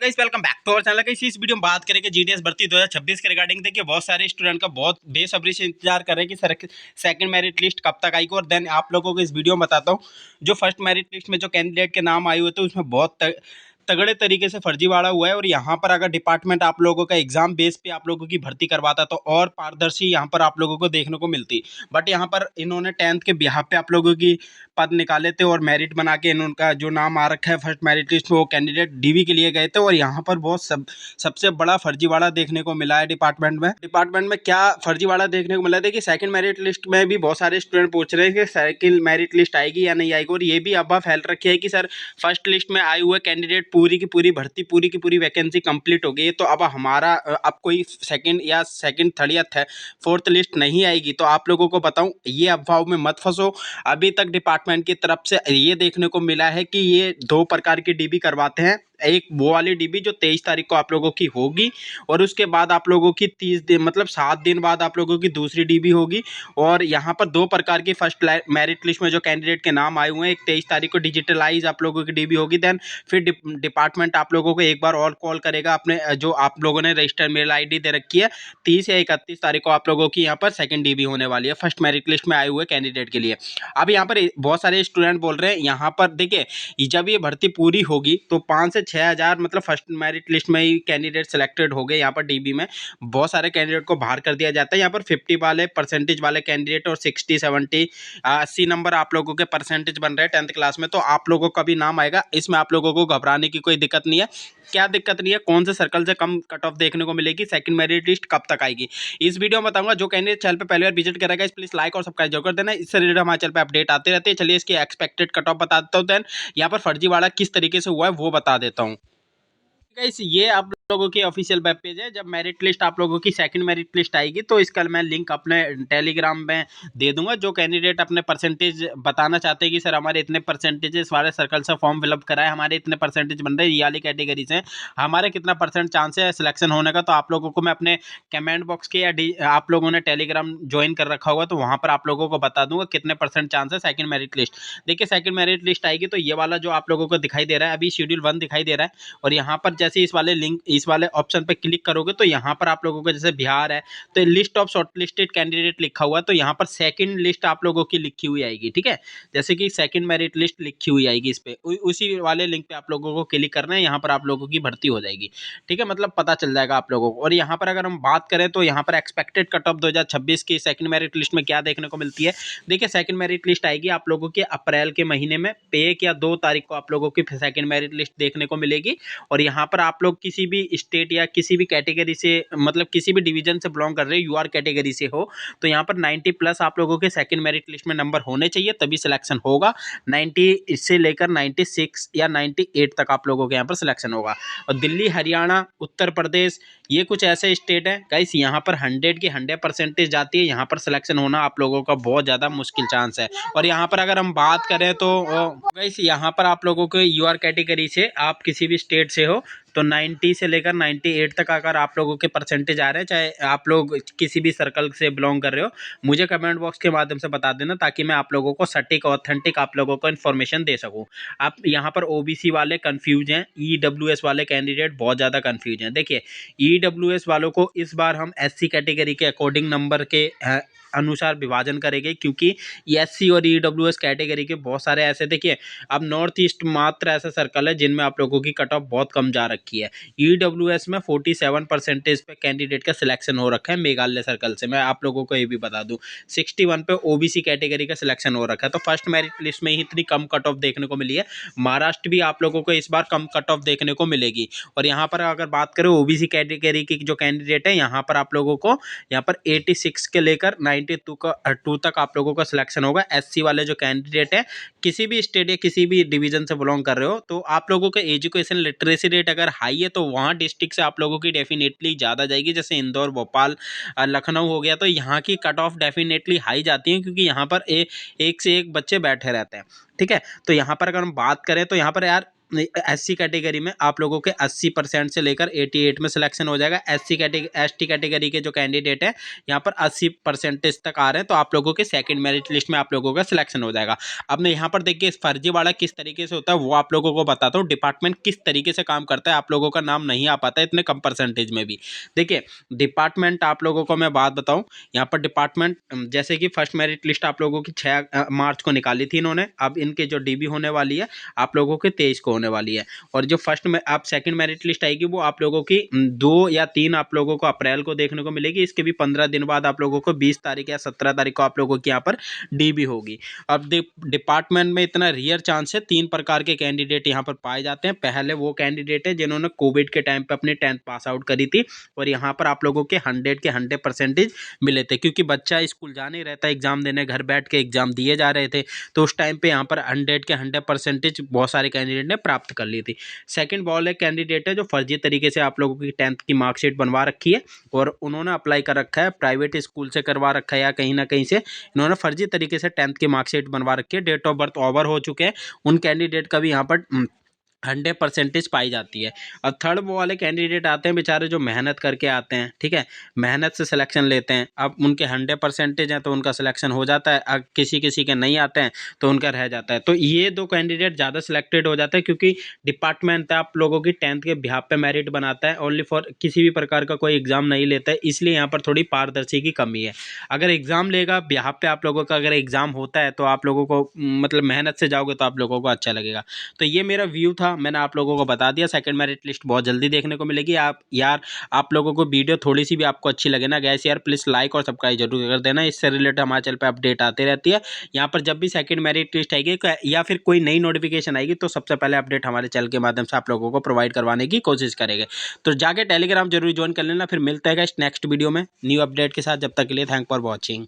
Guys welcome back to our channel. Guys इस video में बात करेंगे जीडीएस भर्ती 2026 के रिगार्डिंग। देखिए बहुत सारे स्टूडेंट का बहुत बेसब्री से इंतजार कर रहे हैं कि सर सेकंड मेरिट लिस्ट कब तक आएगी। और देन आप लोगों को इस वीडियो में बताता हूँ जो फर्स्ट मेरिट लिस्ट में जो कैंडिडेट के नाम आए हुए थे उसमें बहुत तगड़े तरीके से फर्जीवाड़ा हुआ है। और यहाँ पर अगर डिपार्टमेंट आप लोगों का एग्जाम बेस पे आप लोगों की भर्ती करवाता तो और पारदर्शी यहाँ पर आप लोगों को देखने को मिलती। बट यहाँ पर इन्होंने 10th के बिहाफ पे आप लोगों की पद निकाले थे और मेरिट बना के इनका जो नाम आ रखा है फर्स्ट मेरिट लिस्ट में वो कैंडिडेट डीवी के लिए गए थे। और यहाँ पर बहुत सबसे बड़ा फर्जीवाड़ा देखने को मिला है डिपार्टमेंट में क्या फर्जीवाड़ा देखने को मिला है। देखिए सेकंड मेरिट लिस्ट में भी बहुत सारे स्टूडेंट पूछ रहे हैं कि सेकंड मेरिट लिस्ट आएगी या नहीं आएगी। और ये भी अफवाह फैल रखी है कि सर फर्स्ट लिस्ट में आए हुए कैंडिडेट पूरी की पूरी भर्ती पूरी की पूरी वैकेंसी कंप्लीट हो गई है, तो अब हमारा अब कोई सेकंड थर्ड या फोर्थ लिस्ट नहीं आएगी। तो आप लोगों को बताऊं ये अफवाहों में मत फंसो। अभी तक डिपार्टमेंट की तरफ से ये देखने को मिला है कि ये दो प्रकार की डीबी करवाते हैं। एक वो वाली डीबी जो 23 तारीख को आप लोगों की होगी और उसके बाद आप लोगों की 30 दिन मतलब 7 दिन बाद आप लोगों की दूसरी डीबी होगी। और यहाँ पर दो प्रकार की फर्स्ट मेरिट लिस्ट में जो कैंडिडेट के नाम आए हुए हैं, एक 23 तारीख को डिजिटलाइज आप लोगों की डीबी होगी। देन फिर डिपार्टमेंट आप लोगों को एक बार और कॉल करेगा अपने जो आप लोगों ने रजिस्टर्ड मेल आईडी दे रखी है। 30 या 31 तारीख को आप लोगों की यहाँ पर सेकंड डीबी होने वाली है फर्स्ट मेरिट लिस्ट में आए हुए कैंडिडेट के लिए। अब यहाँ पर बहुत सारे स्टूडेंट बोल रहे हैं यहाँ पर देखिए जब ये भर्ती पूरी होगी तो 5 से 6 हज़ार मतलब फर्स्ट मेरिट लिस्ट में ही कैंडिडेट सेलेक्टेड हो गए। यहाँ पर डीबी में बहुत सारे कैंडिडेट को बाहर कर दिया जाता है। यहाँ पर 50 वाले परसेंटेज वाले कैंडिडेट और 60 70 80 नंबर आप लोगों के परसेंटेज बन रहे हैं 10th क्लास में, तो आप लोगों का भी नाम आएगा। इसमें आप लोगों को घबराने की कोई दिक्कत नहीं है। क्या दिक्कत नहीं है, कौन से सर्कल से कम कट ऑफ देखने को मिलेगी, सेकंड मेरिट लिस्ट कब तक आएगी, इस वीडियो में बताऊंगा। जो कैंडिडेट चैनल पे पहली बार विजिट करेगा प्लीज लाइक और सब्सक्राइब जरूर कर देना। इससे रिलेटेड हमारे चैनल पे अपडेट आते रहते हैं। चलिए इसकी एक्सपेक्टेड कट ऑफ बता देता हूँ, देन यहाँ पर फर्जीवाड़ा किस तरीके से हुआ है वो बता देता हूँ। गाइस ये आप लोगों की ऑफिशियल वेब पेज है। जब मेरिट लिस्ट आप लोगों की सेकंड मेरिट लिस्ट आएगी तो इसका मैं लिंक अपने टेलीग्राम में दे दूंगा। जो कैंडिडेट अपने परसेंटेज बताना चाहते हैं कि सर हमारे इतने परसेंटेज वाले सर्कल से फॉर्म फिलअप कराए, हमारे इतने परसेंटेज बन रहे हैं, ये वाली कैटेगरी से हमारे कितना परसेंट चांस है सिलेक्शन होने का, तो आप लोगों को मैं अपने कमेंट बॉक्स के या आप लोगों ने टेलीग्राम ज्वाइन कर रखा होगा तो वहाँ पर आप लोगों को बता दूंगा कितने परसेंट चांस है सेकंड मेरिट लिस्ट। देखिए सेकंड मेरिट लिस्ट आएगी तो ये वाला जो आप लोगों को दिखाई दे रहा है अभी शेड्यूल 1 दिखाई दे रहा है। और यहाँ पर जैसे इस वाले ऑप्शन पे क्लिक करोगे तो यहाँ पर आप लोगों को जैसे बिहार है तो लिस्ट ऑफ शॉर्टलिस्टेड कैंडिडेट लिखा हुआ है, तो यहाँ पर सेकंड लिस्ट आप लोगों की लिखी हुई आएगी। ठीक है, जैसे कि सेकंड मेरिट लिस्ट लिखी हुई आएगी इस पे उसी वाले लिंक पे आप लोगों को क्लिक करना है। यहाँ पर आप लोगों की भर्ती हो जाएगी। ठीक है, मतलब पता चल जाएगा आप लोगों को। और यहाँ पर अगर हम बात करें तो यहाँ पर एक्सपेक्टेड कट ऑफ 2026 की सेकंड मेरिट लिस्ट में क्या देखने को मिलती है। देखिए सेकंड मेरिट लिस्ट आएगी आप लोगों के अप्रैल के महीने में 1 या 2 तारीख को आप लोगों की सेकंड मेरिट लिस्ट देखने को मिलेगी। और यहाँ पर आप लोग किसी भी स्टेट या किसी भी कैटेगरी से मतलब किसी भी डिवीजन से बिलोंग कर रहे हो, यूआर कैटेगरी से हो, तो यहाँ पर 90 प्लस आप लोगों के सेकंड मेरिट लिस्ट में नंबर होने चाहिए तभी सिलेक्शन होगा। 90 से लेकर 96 या 98 तक आप लोगों के यहाँ पर सिलेक्शन होगा। और दिल्ली, हरियाणा, उत्तर प्रदेश ये कुछ ऐसे स्टेट हैं गाइस यहाँ पर 100 की 100 परसेंटेज जाती है। यहाँ पर सिलेक्शन होना आप लोगों का बहुत ज़्यादा मुश्किल चांस है। और यहाँ पर अगर हम बात करें तो गाइस यहाँ पर आप लोगों के यूआर कैटेगरी से आप किसी भी स्टेट से हो तो 90 से लेकर 98 तक अगर आप लोगों के परसेंटेज आ रहे हैं, चाहे आप लोग किसी भी सर्कल से बिलोंग कर रहे हो, मुझे कमेंट बॉक्स के माध्यम से बता देना ताकि मैं आप लोगों को सटीक ऑथेंटिक आप लोगों को इन्फॉर्मेशन दे सकूं। आप यहाँ पर ओबीसी वाले कंफ्यूज हैं, ईडब्ल्यूएस वाले कैंडिडेट बहुत ज़्यादा कंफ्यूज हैं। देखिए ईडब्ल्यूएस वालों को इस बार हम एससी कैटेगरी के अकॉर्डिंग नंबर के अनुसार विभाजन करेंगे, क्योंकि एससी और ईडब्ल्यूएस कैटेगरी के बहुत सारे ऐसे देखिए अब नॉर्थ ईस्ट मात्र ऐसा सर्कल है जिनमें आप लोगों की कट ऑफ बहुत कम जा रखी है। ईडब्ल्यूएस में 47 परसेंटेज पे कैंडिडेट का सिलेक्शन हो रखा है मेघालय सर्कल से। मैं आप लोगों को ये भी बता दूं 61 पे ओबीसी कैटेगरी का सिलेक्शन हो रखा है। तो फर्स्ट मेरिट लिस्ट में ही इतनी कम कट ऑफ देखने को मिली है। महाराष्ट्र भी आप लोगों को इस बार कम कट ऑफ देखने को मिलेगी। और यहाँ पर अगर बात करें ओबीसी कैटेगरी की जो कैंडिडेट है यहाँ पर आप लोगों को यहाँ पर 86 के लेकर 92 तक आप लोगों का सिलेक्शन होगा। एससी वाले जो कैंडिडेट है किसी भी स्टेट या किसी भी डिवीजन से बिलोंग कर रहे हो तो आप लोगों का एजुकेशन लिटरेसी रेट अगर हाई है तो वहाँ डिस्ट्रिक्ट से आप लोगों की डेफिनेटली ज़्यादा जाएगी। जैसे इंदौर, भोपाल, लखनऊ हो गया तो यहाँ की कट ऑफ डेफिनेटली हाई जाती है, क्योंकि यहाँ पर एक से एक बच्चे बैठे रहते हैं। ठीक है, तो यहाँ पर अगर हम बात करें तो यहाँ पर यार एससी कैटेगरी में आप लोगों के 80% से लेकर 88 में सिलेक्शन हो जाएगा। एसटी कैटेगरी के जो कैंडिडेट है यहाँ पर 80% तक आ रहे हैं, तो आप लोगों के सेकंड मेरिट लिस्ट में आप लोगों का सिलेक्शन हो जाएगा। अब मैं यहाँ पर देखिए इस फर्जीवाड़ा किस तरीके से होता है वो आप लोगों को बताता हूँ। डिपार्टमेंट किस तरीके से काम करता है, आप लोगों का नाम नहीं आ पाता है इतने कम परसेंटेज में भी। देखिए डिपार्टमेंट आप लोगों को मैं बात बताऊं, यहाँ पर डिपार्टमेंट जैसे कि फर्स्ट मेरिट लिस्ट आप लोगों की 6 मार्च को निकाली थी इन्होंने। अब इनके जो डीबी होने वाली है आप लोगों के 23 को होने वाली है। और जो फर्स्ट में आप सेकंड मेरिट लिस्ट आएगी वो आप लोगों की 2 या 3 आप लोगों को अप्रैल को देखने को मिलेगी। इसके भी 15 दिन बाद आप लोगों को 20 तारीख या 17 तारीख को आप लोगों की यहाँ पर डीबी होगी। अब डिपार्टमेंट में इतना रेयर चांस है, 3 प्रकार के कैंडिडेट यहाँ पर पाए जाते हैं। पहले वो कैंडिडेट है जिन्होंने कोविड के टाइम पे अपनी 10th पास आउट करी थी और यहाँ पर आप लोगों के 100% मिले थे, क्योंकि बच्चा स्कूल जा नहीं रहता एग्जाम देने, घर बैठ के एग्जाम दिए जा रहे थे, तो उस टाइम पे यहाँ पर 100% बहुत सारे कैंडिडेट ने प्राप्त कर ली थी। सेकंड बॉल एक कैंडिडेट है जो फर्जी तरीके से आप लोगों की 10th की मार्कशीट बनवा रखी है और उन्होंने अप्लाई कर रखा है, प्राइवेट स्कूल से करवा रखा है या कहीं ना कहीं से इन्होंने फर्जी तरीके से 10th की मार्कशीट बनवा रखी है, डेट ऑफ बर्थ ओवर हो चुके हैं, उन कैंडिडेट का भी यहाँ पर 100% पाई जाती है। और थर्ड वो वाले कैंडिडेट आते हैं बेचारे जो मेहनत करके आते हैं, ठीक है, मेहनत से सिलेक्शन लेते हैं। अब उनके 100% हैं तो उनका सिलेक्शन हो जाता है, अब किसी किसी के नहीं आते हैं तो उनका रह जाता है। तो ये 2 कैंडिडेट ज़्यादा सिलेक्टेड हो जाते हैं, क्योंकि डिपार्टमेंट आप लोगों की 10th के बिहाफ पे मेरिट बनाता है, ओनली फॉर किसी भी प्रकार का कोई एग्जाम नहीं लेता है, इसलिए यहाँ पर थोड़ी पारदर्शी की कमी है। अगर एग्जाम लेगा बिहाफ पे आप लोगों का, अगर एग्जाम होता है तो आप लोगों को मतलब मेहनत से जाओगे तो आप लोगों को अच्छा लगेगा। तो ये मेरा व्यू था, मैंने आप लोगों को बता दिया। सेकंड मेरिट लिस्ट बहुत जल्दी देखने को मिलेगी। आप यार आप लोगों को वीडियो थोड़ी सी भी आपको अच्छी लगे ना गैस यार, प्लीज़ लाइक और सब्सक्राइब जरूर कर देना। इससे रिलेटेड हमारे चैनल पे अपडेट आती रहती है। यहाँ पर जब भी सेकंड मेरिट लिस्ट आएगी या फिर कोई नई नोटिफिकेशन आएगी तो सबसे पहले अपडेट हमारे चैनल के माध्यम से आप लोगों को प्रोवाइड करवाने की कोशिश करेंगे। तो जाके टेलीग्राम जरूर ज्वाइन कर लेना। फिर मिलते हैं नेक्स्ट वीडियो में न्यू अपडेट के साथ। जब तक के लिए थैंक फॉर वॉचिंग।